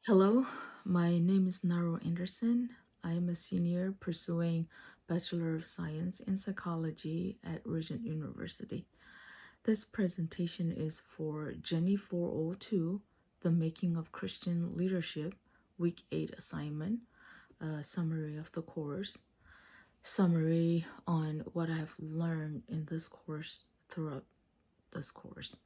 Hello, my name is Naro Anderson. I am a senior pursuing Bachelor of Science in Psychology at Regent University. This presentation is for Jenny 402, The Making of Christian Leadership, Week 8 assignment, a summary of the course, summary on what I have learned in this course throughout this course.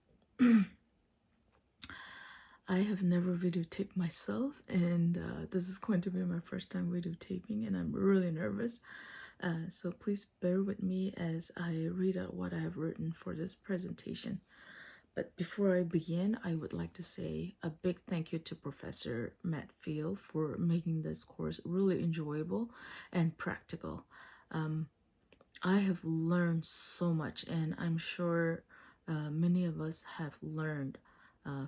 I have never videotaped myself, and this is going to be my first time videotaping, and I'm really nervous. So please bear with me as I read out what I have written for this presentation. But before I begin, I would like to say a big thank you to Professor Matt Field for making this course really enjoyable and practical. I have learned so much, and I'm sure many of us have learned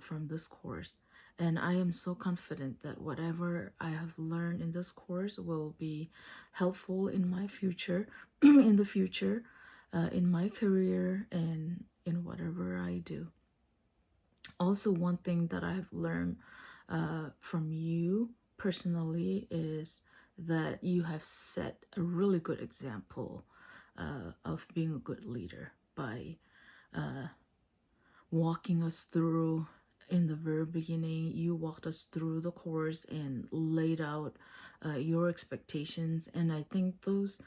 from this course. And I am so confident that whatever I have learned in this course will be helpful in my future, in the future, in my career, and in whatever I do. Also, one thing that I've learned from you personally is that you have set a really good example of being a good leader by walking us through. In the very beginning, you walked us through the course and laid out your expectations, and I think those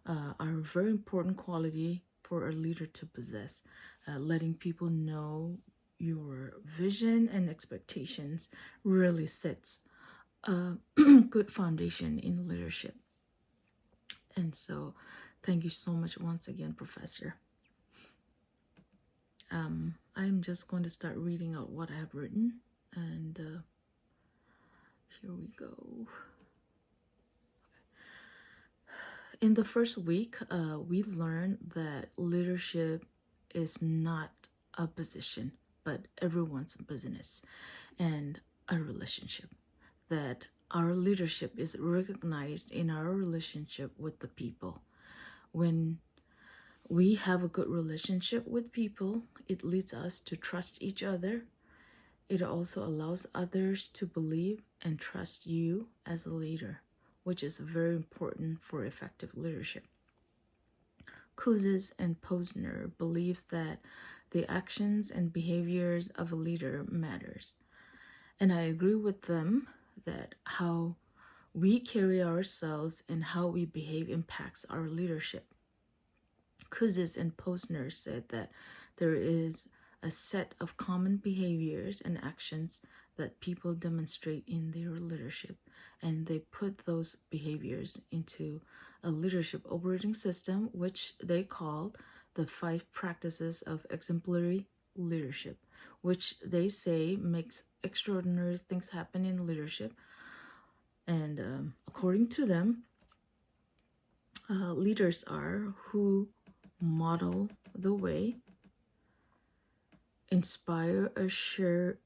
are a very important quality for a leader to possess. Letting people know your vision and expectations really sets a good foundation in leadership. And so thank you so much once again, Professor. I'm just going to start reading out what I have written, and here we go. In the first week, we learned that leadership is not a position, but everyone's business and a relationship. That our leadership is recognized in our relationship with the people. When we have a good relationship with people, it leads us to trust each other. It also allows others to believe and trust you as a leader, which is very important for effective leadership. Kouzes and Posner believe that the actions and behaviors of a leader matters. And I agree with them that how we carry ourselves and how we behave impacts our leadership. Kouzes and Posner said that there is a set of common behaviors and actions that people demonstrate in their leadership, and they put those behaviors into a leadership operating system, which they called the 5 practices of exemplary leadership, which they say makes extraordinary things happen in leadership. And according to them, leaders are who model the way, inspire a shared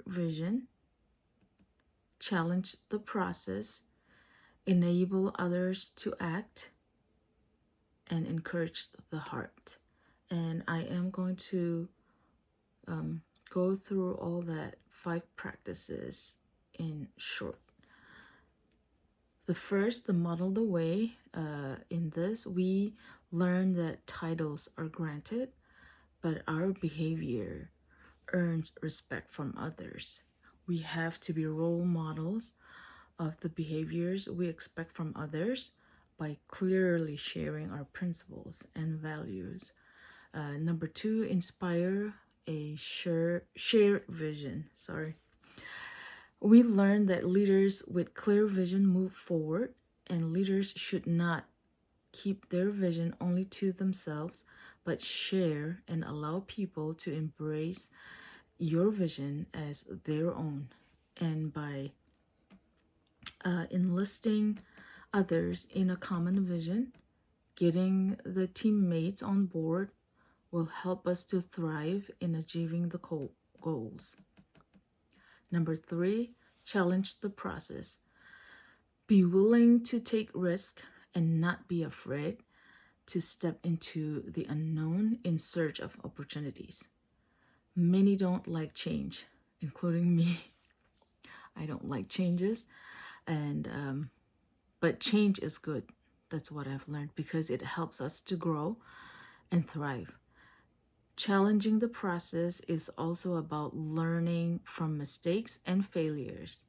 vision, challenge the process, enable others to act, and encourage the heart. And I am going to go through all that 5 practices in short. The first, the model the way. In this, we learn that titles are granted, but our behavior earns respect from others. We have to be role models of the behaviors we expect from others by clearly sharing our principles and values. Number 2, inspire a shared vision. We learn that leaders with clear vision move forward, and leaders should not keep their vision only to themselves, but share and allow people to embrace your vision as their own. And by enlisting others in a common vision, getting the teammates on board will help us to thrive in achieving the goals. Number 3, challenge the process. Be willing to take risk and not be afraid to step into the unknown in search of opportunities. Many don't like change, including me. I don't like changes, and but change is good. That's what I've learned because it helps us to grow and thrive. Challenging the process is also about learning from mistakes and failures,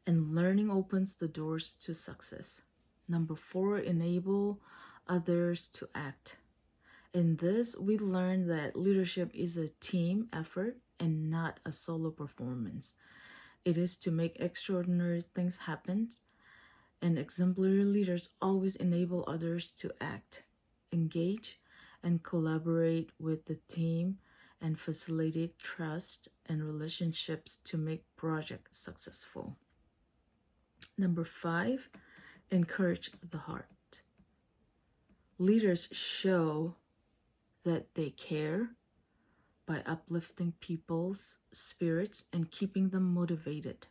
and learning opens the doors to success. Number 4, enable others to act. In this, we learn that leadership is a team effort and not a solo performance. It is to make extraordinary things happen, and exemplary leaders always enable others to act, engage, and collaborate with the team and facilitate trust and relationships to make projects successful. Number 5, encourage the heart. Leaders show that they care by uplifting people's spirits and keeping them motivated.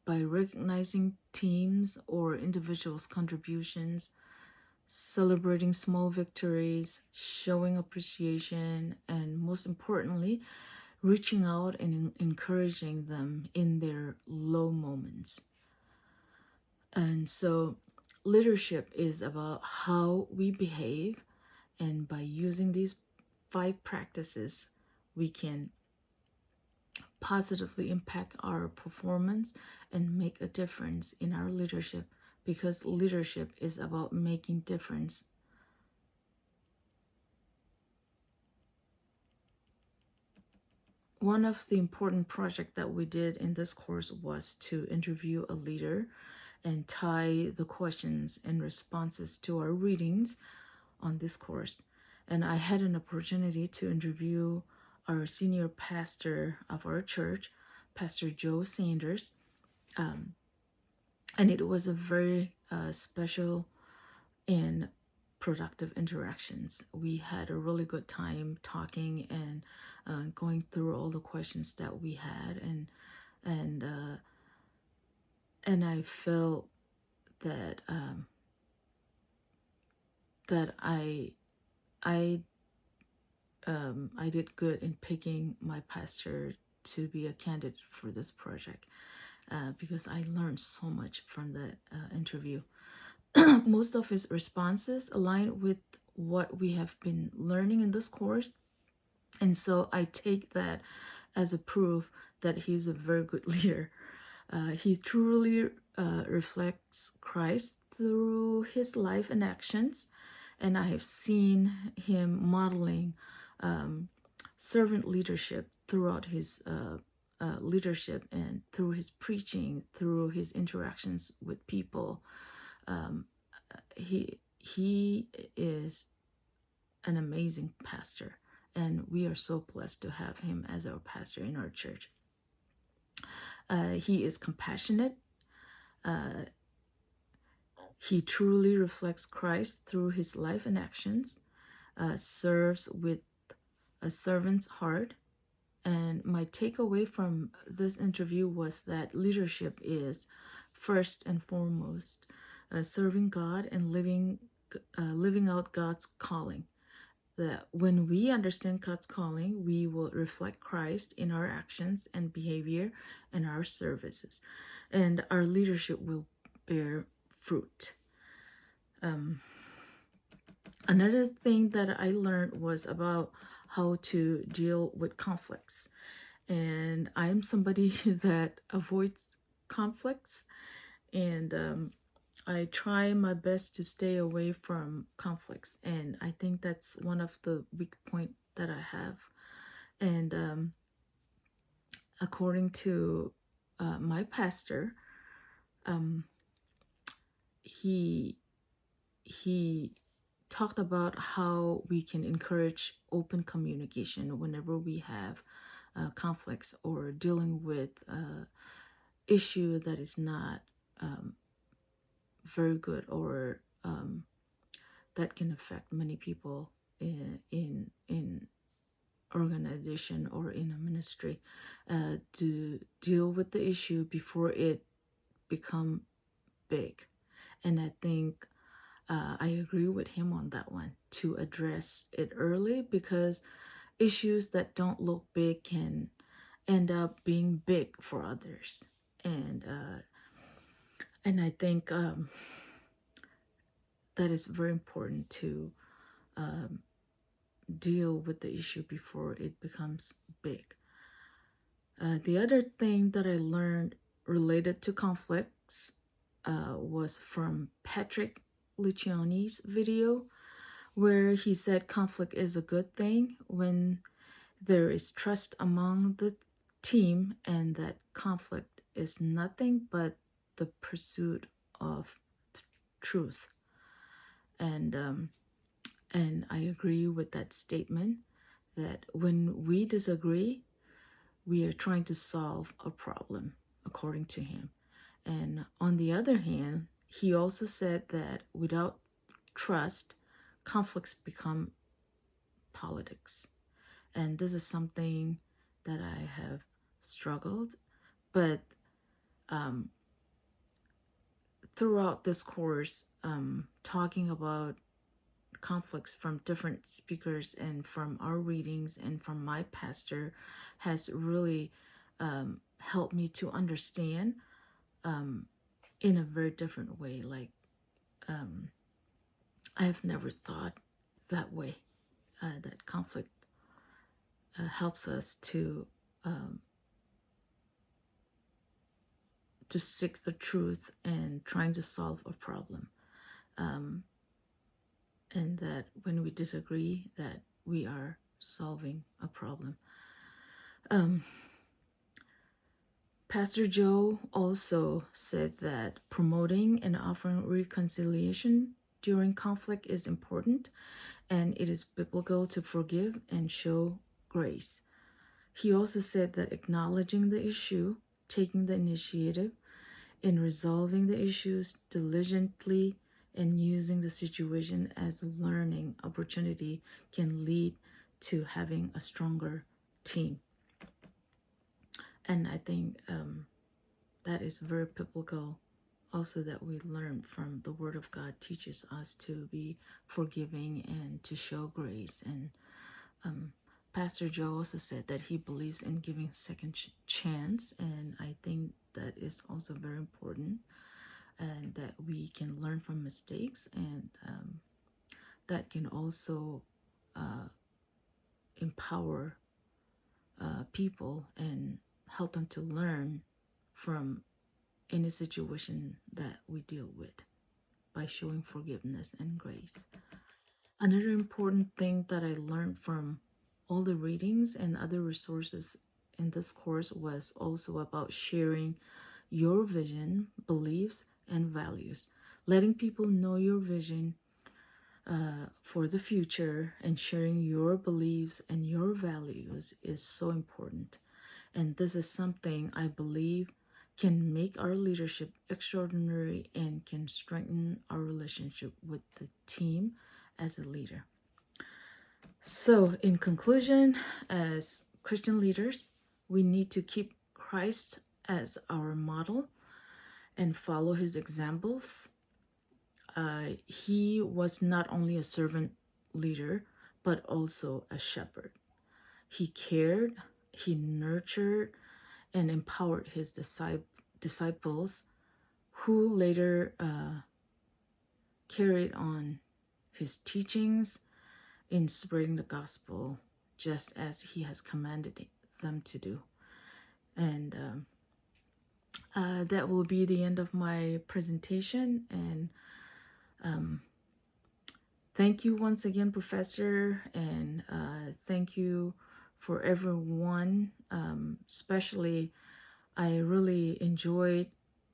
By recognizing teams or individuals' contributions, celebrating small victories, showing appreciation, and most importantly, reaching out and encouraging them in their low moments. And so, leadership is about how we behave, and by using these 5 practices, we can positively impact our performance and make a difference in our leadership, because leadership is about making difference. One of the important projects that we did in this course was to interview a leader and tie the questions and responses to our readings on this course. And I had an opportunity to interview our senior pastor of our church, Pastor Joe Sanders. And it was a very special and productive interactions. We had a really good time talking and going through all the questions that we had, and I felt that that I did good in picking my pastor to be a candidate for this project, because I learned so much from that interview. Most of his responses align with what we have been learning in this course, and so I take that as a proof that he's a very good leader. He truly reflects Christ through his life and actions, and I have seen him modeling servant leadership throughout his leadership, and through his preaching, through his interactions with people. He is an amazing pastor, and we are so blessed to have him as our pastor in our church. He is compassionate. He truly reflects Christ through his life and actions, serves with a servant's heart. And my takeaway from this interview was that leadership is first and foremost serving God and living out God's calling. That when we understand God's calling, we will reflect Christ in our actions and behavior and our services, and our leadership will bear fruit. Another thing that I learned was about how to deal with conflicts, and I'm somebody that avoids conflicts, and I try my best to stay away from conflicts, and I think that's one of the weak points that I have. And according to my pastor, he talked about how we can encourage open communication whenever we have conflicts or dealing with issue that is not very good, or that can affect many people in organization or in a ministry, to deal with the issue before it become big. And I think I agree with him on that one, to address it early, because issues that don't look big can end up being big for others. And I think that is very important to deal with the issue before it becomes big. The other thing that I learned related to conflicts was from Patrick Luciani's video, where he said conflict is a good thing when there is trust among the team, and that conflict is nothing but the pursuit of truth. And I agree with that statement, that when we disagree, we are trying to solve a problem, according to him. And on the other hand, he also said that without trust, conflicts become politics. And this is something that I have struggled, but throughout this course, talking about conflicts from different speakers and from our readings and from my pastor has really helped me to understand in a very different way. Like, I have never thought that way, that conflict helps us to seek the truth and trying to solve a problem. And that when we disagree, that we are solving a problem. Pastor Joe also said that promoting and offering reconciliation during conflict is important, and it is biblical to forgive and show grace. He also said that acknowledging the issue, taking the initiative in resolving the issues diligently, and using the situation as a learning opportunity can lead to having a stronger team. And I think that is very biblical also, that we learn from the Word of God teaches us to be forgiving and to show grace. And Pastor Joe also said that he believes in giving second chance, and I think that is also very important, and that we can learn from mistakes, and that can also empower people and help them to learn from any situation that we deal with by showing forgiveness and grace. Another important thing that I learned from all the readings and other resources in this course was also about sharing your vision, beliefs, and values. Letting people know your vision for the future and sharing your beliefs and your values is so important. And this is something I believe can make our leadership extraordinary and can strengthen our relationship with the team as a leader. So, in conclusion, as Christian leaders, we need to keep Christ as our model and follow his examples. He was not only a servant leader, but also a shepherd. He cared, he nurtured, and empowered his disciples, who later carried on his teachings in spreading the gospel, just as he has commanded them to do. And that will be the end of my presentation. And thank you once again, Professor, and thank you for everyone. Especially, I really enjoyed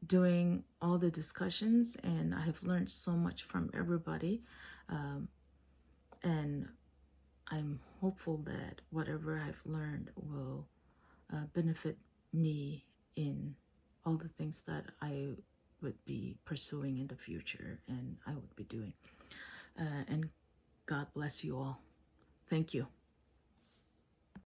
doing all the discussions, and I have learned so much from everybody. And I'm hopeful that whatever I've learned will benefit me in all the things that I would be pursuing in the future and I would be doing. And God bless you all. Thank you.